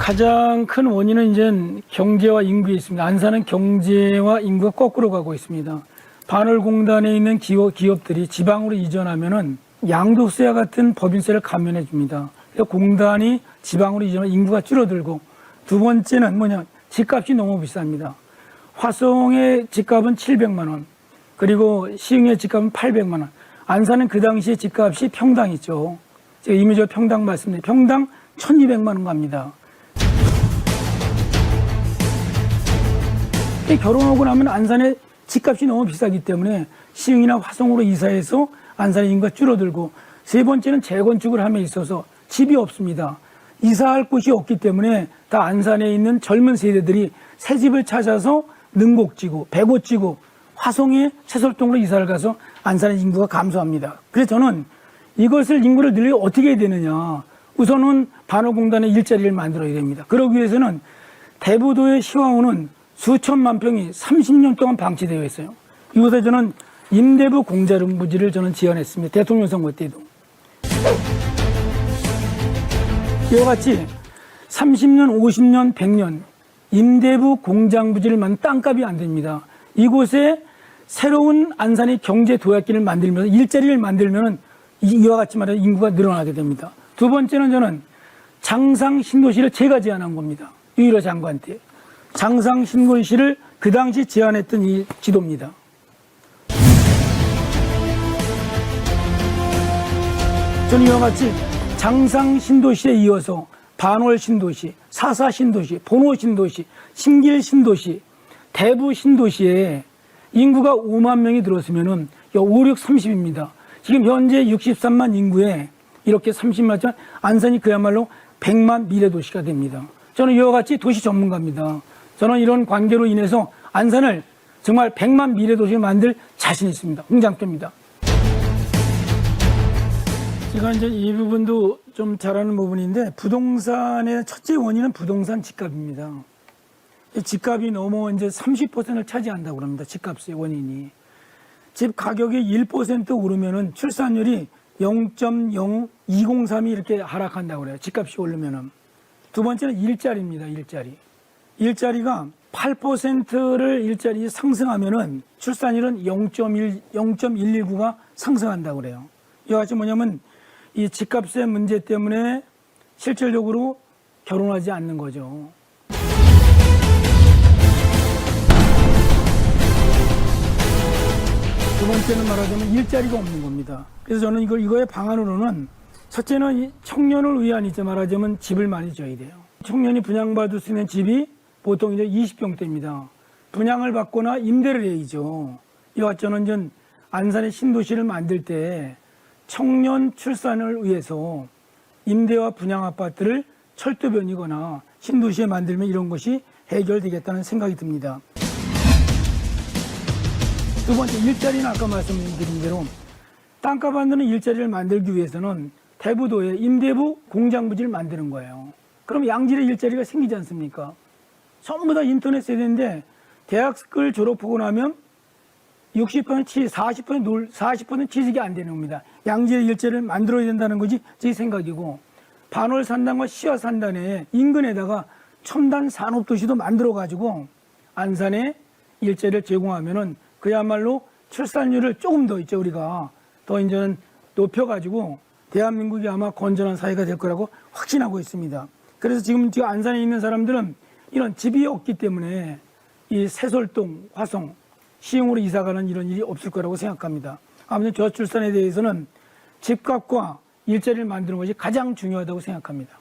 가장 큰 원인은 이제 경제와 인구에 있습니다. 안산은 경제와 인구가 거꾸로 가고 있습니다. 반월공단에 있는 기업들이 지방으로 이전하면은 양도세와 같은 법인세를 감면해 줍니다. 그래서 공단이 지방으로 이전하면 인구가 줄어들고, 두 번째는 뭐냐, 집값이 너무 비쌉니다. 화성의 집값은 700만 원, 그리고 시흥의 집값은 800만 원. 안산은 그 당시에 집값이 평당 있죠. 제가 이미 저 평당 말씀드린 평당 1200만 원 갑니다. 결혼하고 나면 안산의 집값이 너무 비싸기 때문에 시흥이나 화성으로 이사해서 안산의 인구가 줄어들고, 세 번째는 재건축을 함에 있어서 집이 없습니다. 이사할 곳이 없기 때문에 다 안산에 있는 젊은 세대들이 새 집을 찾아서 능곡지구, 백오지구, 화성의 채설동으로 이사를 가서 안산의 인구가 감소합니다. 그래서 저는 이것을 인구를 늘리려 어떻게 해야 되느냐. 우선은 반월공단의 일자리를 만들어야 됩니다. 그러기 위해서는 대부도의 시황호는 수천만 평이 30년 동안 방치되어 있어요. 이곳에 저는 임대부 공자부지를 저는 제안했습니다. 대통령 선거 때도. 이와 같이 30년, 50년, 100년 임대부 공장부지를 만든 땅값이 안 됩니다. 이곳에 새로운 안산의 경제 도약기를 만들면서 일자리를 만들면 이와 같이 말해 인구가 늘어나게 됩니다. 두 번째는 저는 장상 신도시를 제가 제안한 겁니다. 유일호 장관 때. 장상 신도시를 그 당시 제안했던 이 지도입니다. 저는 이와 같이 장상 신도시에 이어서 반월 신도시, 사사 신도시, 본호 신도시, 신길 신도시, 대부 신도시에 인구가 5만 명이 들었으면은 5, 6, 30입니다. 지금 현재 63만 인구에 이렇게 30만 전 안산이 그야말로 100만 미래 도시가 됩니다. 저는 이와 같이 도시 전문가입니다. 저는 이런 관계로 인해서 안산을 정말 100만 미래 도시를 만들 자신 있습니다. 홍장표입니다. 제가 이제 이 부분도 좀 잘하는 부분인데, 부동산의 첫째 원인은 부동산 집값입니다. 집값이 너무 이제 30%를 차지한다고 합니다. 집값의 원인이. 집 가격이 1% 오르면은 출산율이 0.0203이 이렇게 하락한다고 그래요. 집값이 오르면은. 두 번째는 일자리입니다. 일자리가 8%를 일자리 상승하면은 출산율은 0.119가 상승한다고 그래요. 이와 같이 뭐냐면 이 집값의 문제 때문에 실질적으로 결혼하지 않는 거죠. 두 번째는 말하자면 일자리가 없는 겁니다. 그래서 저는 이거의 방안으로는 첫째는 청년을 위한 이제 말하자면 집을 많이 줘야 돼요. 청년이 분양받을 수 있는 집이 보통 이제 20평대입니다. 분양을 받거나 임대를 해야죠. 이와 같이 저는 전 안산의 신도시를 만들 때 청년 출산을 위해서 임대와 분양 아파트를 철도변이거나 신도시에 만들면 이런 것이 해결되겠다는 생각이 듭니다. 두 번째, 일자리는 아까 말씀드린 대로 땅값 안 드는 일자리를 만들기 위해서는 대부도에 임대부 공장부지를 만드는 거예요. 그럼 양질의 일자리가 생기지 않습니까? 전부 다 인터넷 세대인데 대학을 졸업하고 나면 60% 취직, 40% 취직이 안 되는 겁니다. 양질의 일자리를 만들어야 된다는 것이 제 생각이고, 반월 산단과 시화 산단에 인근에다가 첨단 산업도시도 만들어가지고 안산에 일자리를 제공하면은 그야말로 출산율을 조금 더 있죠. 우리가 더 이제는 높여가지고 대한민국이 아마 건전한 사회가 될 거라고 확신하고 있습니다. 그래서 지금 안산에 있는 사람들은 이런 집이 없기 때문에 이 새솔동, 화성, 시흥으로 이사가는 이런 일이 없을 거라고 생각합니다. 아무튼 저출산에 대해서는 집값과 일자리를 만드는 것이 가장 중요하다고 생각합니다.